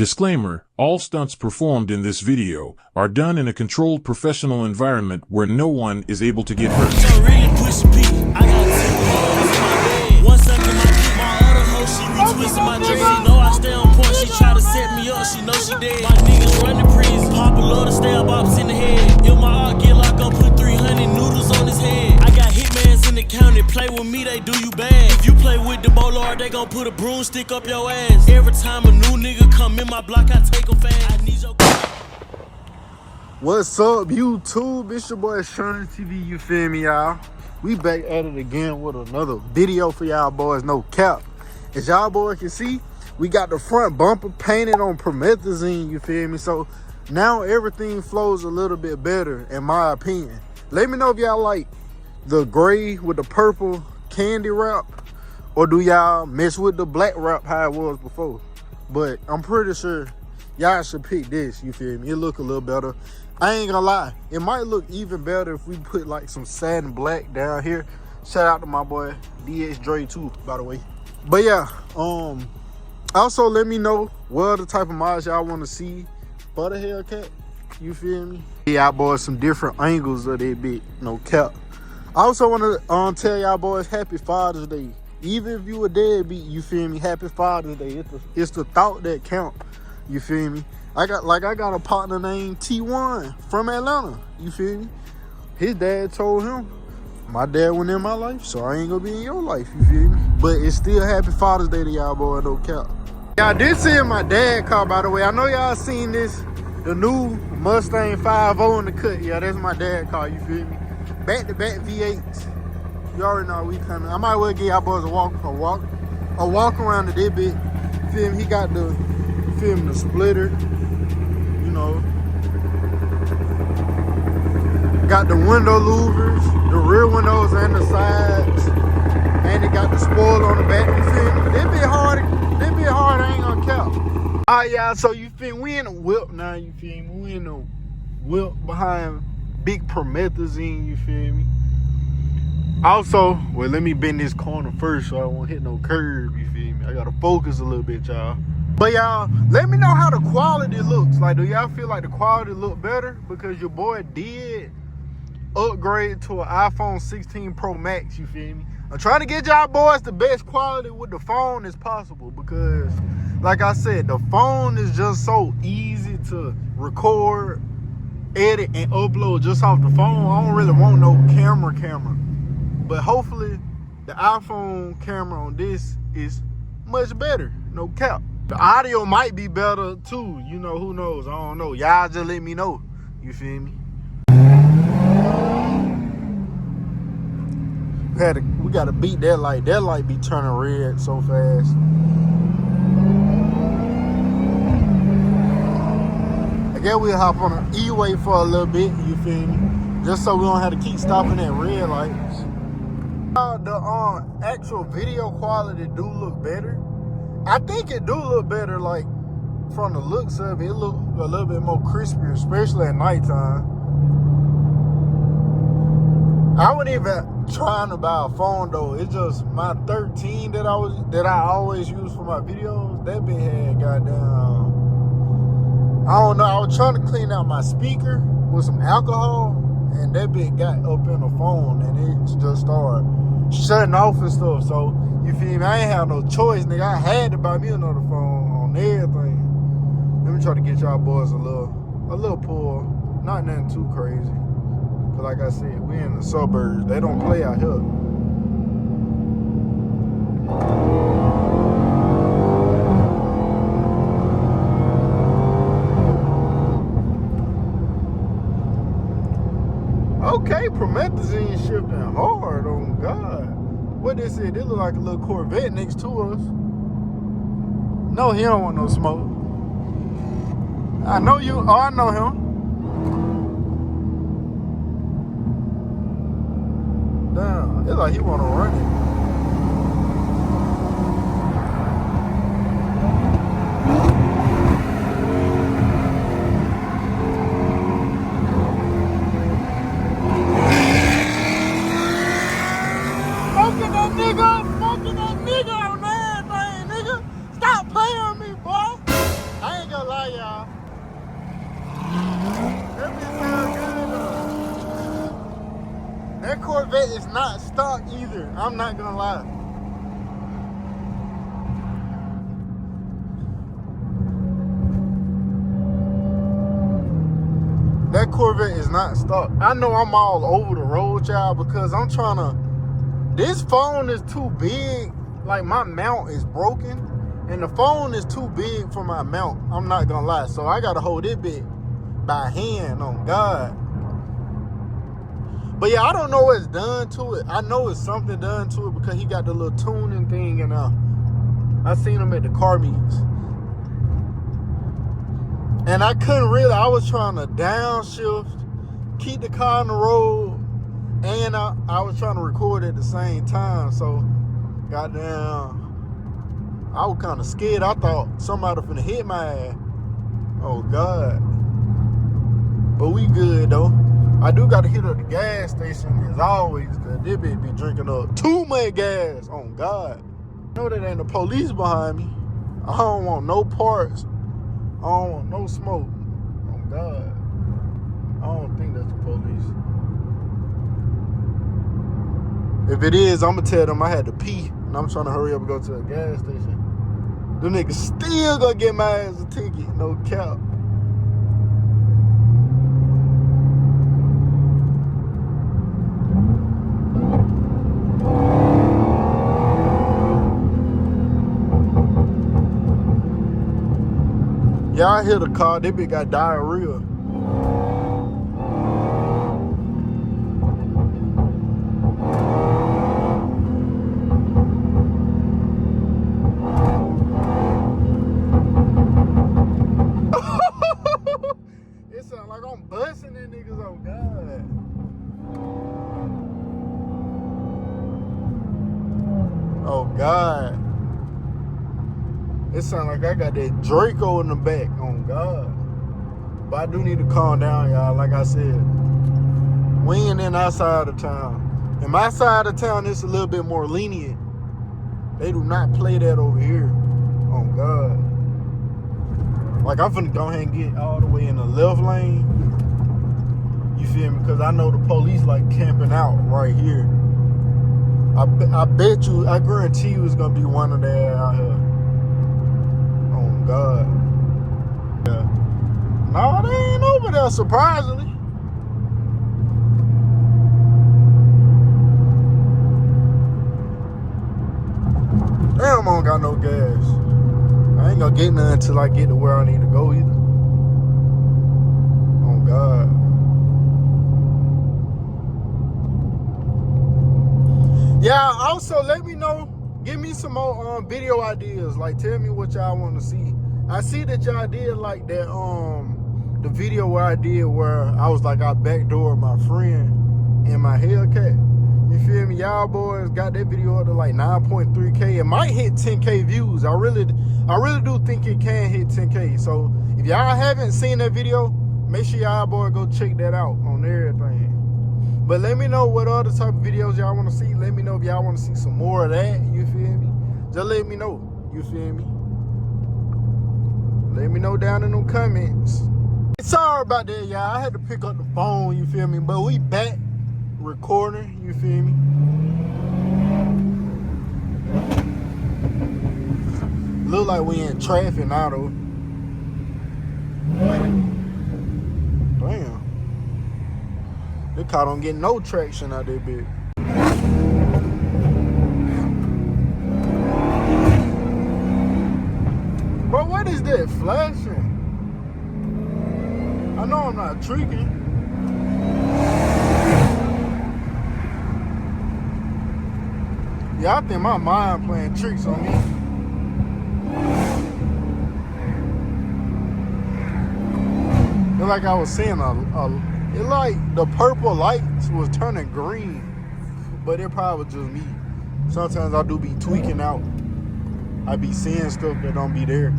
Disclaimer, all stunts performed in this video are done in a controlled professional environment where no one is able to get hurt. So really push P. I got two hoes in my bed. One sucking my dick, my other hoe, she retwisting my dress. She know I stay on point, she try to set me up, she know she dead. My niggas run the prison, Papa love to stab ops in the head. If my art get locked up, put 300 noodles on his head. I got hitmans in the county, play with me, they do you bad. If you play with the Bolard, they gon' put a broomstick up your ass. Every time a new nigga come in my block, I take him fast. I need your... What's up, YouTube? It's your boy Sean TV, you feel me, y'all? We back at it again with another video for y'all boys, no cap. As y'all boys can see, we got the front bumper painted on promethazine, you feel me? So now everything flows a little bit better, in my opinion. Let me know if y'all like the gray with the purple candy wrap, or do y'all mess with the black wrap how it was before? But I'm pretty sure y'all should pick this, you feel me? It look a little better. I ain't gonna lie, it might look even better if we put like some satin black down here. Shout out to my boy DX Dre too, by the way. But yeah, also let me know what other type of mods y'all want to see for the Hellcat, you feel me? Y'all boys some different angles of that bit, no cap. I also want to tell y'all boys happy Father's Day. Even if you a deadbeat, you feel me, happy Father's Day. It's the thought that count, you feel me? I got a partner named T1 from Atlanta, you feel me? His dad told him, my dad went in my life, so I ain't gonna be in your life, you feel me? But it's still happy Father's Day to y'all boy, no cap. Y'all did see my dad car, by the way. I know y'all seen this, the new Mustang 5.0 in the cut. Yeah, that's my dad car, you feel me? Back-to-back V8s. You already know we coming. I might well give y'all boys a walk around the dead bit. Feel me? He got the, feel me, the splitter. You know, got the window louvers, the rear windows and the sides, and it got the spoiler on the back. You feel me? They bit hard, I ain't gonna count. All right, y'all, so you feel me? We in a whip now, you feel me? We in a whip behind big promethazine, you feel me? Also, well, let me bend this corner first so I won't hit no curb, you feel me? I gotta focus a little bit, y'all. But y'all, let me know how the quality looks. Like, do y'all feel like the quality look better? Because your boy did upgrade to an iPhone 16 Pro Max, you feel me? I'm trying to get y'all boys the best quality with the phone as possible because, like I said, the phone is just so easy to record, edit, and upload just off the phone. I don't really want no camera. But hopefully, the iPhone camera on this is much better, no cap. The audio might be better too, you know, who knows, I don't know. Y'all just let me know, you feel me? We gotta beat that light be turning red so fast. I guess we'll hop on an E-way for a little bit, you feel me? Just so we don't have to keep stopping at red lights. The actual video quality do look better. I think it do look better, like, from the looks of it. It look a little bit more crispier, especially at nighttime. I wasn't even trying to buy a phone, though. It's just my 13 that I always use for my videos. That bit had goddamn, I don't know. I was trying to clean out my speaker with some alcohol, and that bit got up in the phone, and it just started shutting off and stuff. So, you feel me? I ain't have no choice, nigga. I had to buy me another phone on everything. Let me try to get y'all boys a little pull. Not nothing too crazy. Cause like I said, we in the suburbs. They don't play out here. Okay, promethazine shifting hard, oh God. What they said, they look like a little Corvette next to us. No, he don't want no smoke. I know you, I know him. Damn, it's like he wanna run it. Smoking that nigga on everything, nigga. Stop playing with me, boy. I ain't gonna lie, y'all. That bitch sound good though. That Corvette is not stock either. I'm not gonna lie. That Corvette is not stock. I know I'm all over the road, y'all, because I'm trying to. This phone is too big. Like, my mount is broken, and the phone is too big for my mount. I'm not gonna lie. So I gotta hold it big by hand, on God. But yeah, I don't know what's done to it. I know it's something done to it because he got the little tuning thing, and I seen him at the car meets. And I couldn't really, I was trying to downshift, keep the car on the road, and I was trying to record at the same time. So, goddamn, I was kind of scared. I thought somebody finna hit my ass. Oh, God. But we good, though. I do got to hit up the gas station as always, because this bitch be drinking up too much gas. Oh, God. I know that ain't the police behind me. I don't want no parts. I don't want no smoke. Oh, God. I don't think that's the police. If it is, I'm going to tell them I had to pee, and I'm trying to hurry up and go to a gas station. Them niggas still going to get my ass a ticket. No cap. Y'all hear the car, that bitch got diarrhea. It sound like I'm busting them niggas, oh God. Oh God. It sound like I got that Draco in the back, on God. But I do need to calm down, y'all, like I said. We ain't in our side of town. In my side of town, it's a little bit more lenient. They do not play that over here, on God. Like, I'm finna go ahead and get all the way in the left lane. You feel me? Because I know the police like camping out right here. I bet you, I guarantee you it's gonna be one of them out here. God. Yeah. No, they ain't over there, surprisingly. Damn, I don't got no gas. I ain't gonna get none until I get to where I need to go either. Oh, God. Yeah, also let me know. Give me some more video ideas. Like, tell me what y'all want to see. I see that y'all did like that the video where I was like, I backdoored my friend in my Hellcat. You feel me? Y'all boys got that video up to like 9.3K. It might hit 10K views. I really do think it can hit 10K. So if y'all haven't seen that video, make sure y'all boys go check that out on everything. But let me know what other type of videos y'all want to see. Let me know if y'all want to see some more of that. You feel me? Just let me know. You feel me? Let me know down in them comments. Sorry about that, y'all. I had to pick up the phone, you feel me? But we back recording, you feel me? Look like we in traffic now, though. Damn. They caught on getting no traction out there, bitch. Bro, what is that flashing? I know I'm not tricking. Yeah, I think my mind playing tricks on me. It's like I was seeing it like the purple lights was turning green, but it probably was just me. Sometimes I do be tweaking out. I be seeing stuff that don't be there.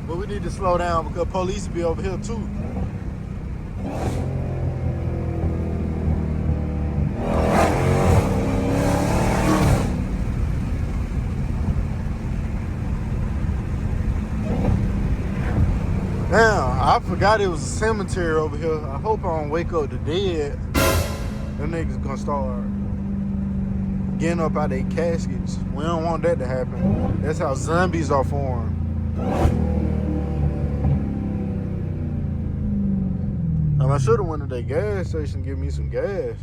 But we need to slow down because police be over here too. forgot it was a cemetery over here. I hope I don't wake up the dead. Them niggas gonna start getting up out their caskets. We don't want that to happen. That's how zombies are formed. And I should have went to that gas station and give me some gas.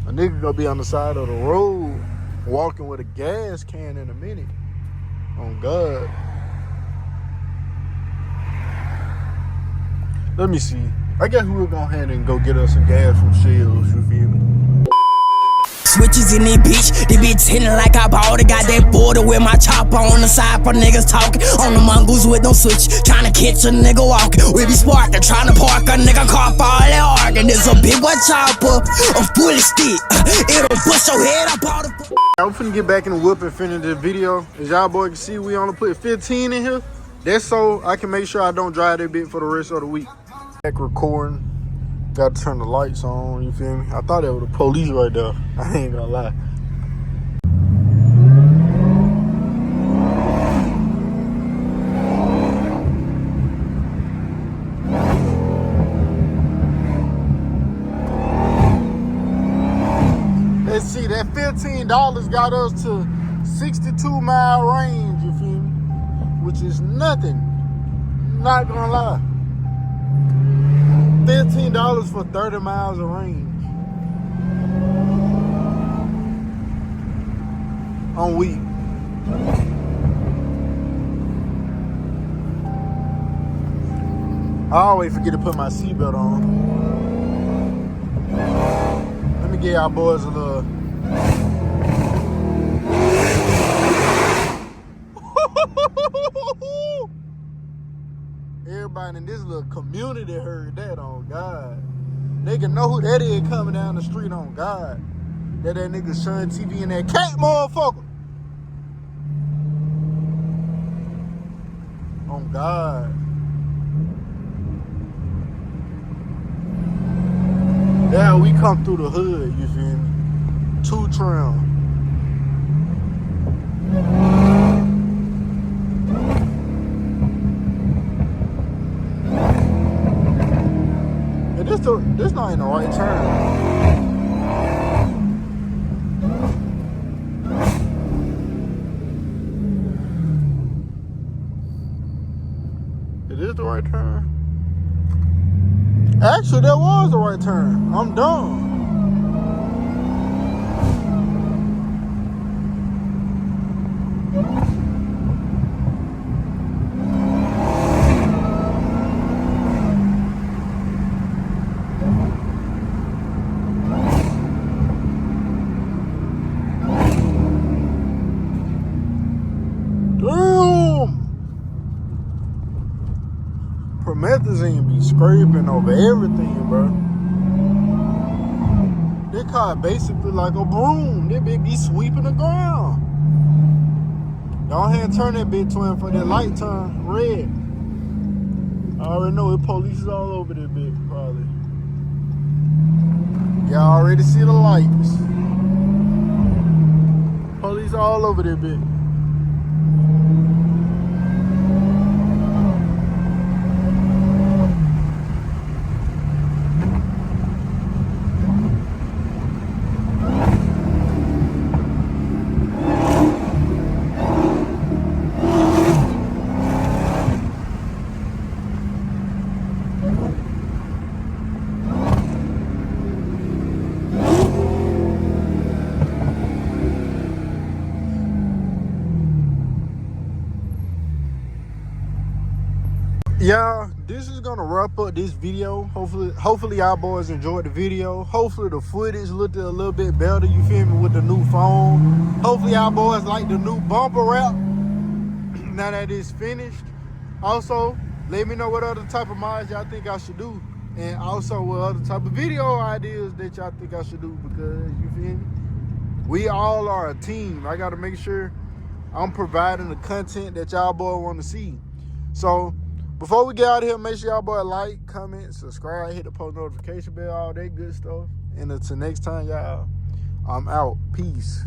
A nigga gonna be on the side of the road walking with a gas can in a minute. On God. Let me see. I guess we'll go ahead and go get us some gas from Shells, you feel me? Switches in this bitch hitting like I bought it. Got that border with my chopper on the side for niggas talking. On the mongoose with no switch, trying to catch a nigga walking. We be sparking, trying to park a nigga car for all that arguing. It's a big boy chopper, a fully stick. It'll bust your head up all the. I'm finna get back in the whip and finish this video. As y'all boys can see, we only put 15 in here. That's so I can make sure I don't drive that bit for the rest of the week. Back recording. Got to turn the lights on, you feel me? I thought that was the police right there. I ain't gonna lie. Let's see, that $15 got us to 62-mile range, you feel me? Which is nothing. Not gonna lie. $15 for 30 miles of range. On week. I always forget to put my seatbelt on. Let me give y'all boys a little. Everybody in this little community heard that, on God. They can know who that is coming down the street, on God. That nigga Sean TV and that cat motherfucker. On God. Yeah, we come through the hood, you feel me? 2 trim. This not in the right turn. It is the right turn. Actually, that was the right turn. I'm dumb. Promethazine be scraping over everything, bro. That car basically like a broom. That bitch be sweeping the ground. Go ahead and turn that bitch twin for that light turn red. I already know it police is all over that bitch, probably. Y'all already see the lights. Police all over that bitch. Yeah, this is gonna wrap up this video. Hopefully y'all boys enjoyed the video. Hopefully the footage looked a little bit better, you feel me, with the new phone. Hopefully y'all boys like the new bumper wrap now that it's finished. Also, let me know what other type of mods y'all think I should do, and also what other type of video ideas that y'all think I should do, because you feel me, we all are a team. I gotta make sure I'm providing the content that y'all boys want to see. So before we get out of here, make sure y'all boy like, comment, subscribe, hit the post notification bell, all that good stuff. And until next time, y'all, I'm out. Peace.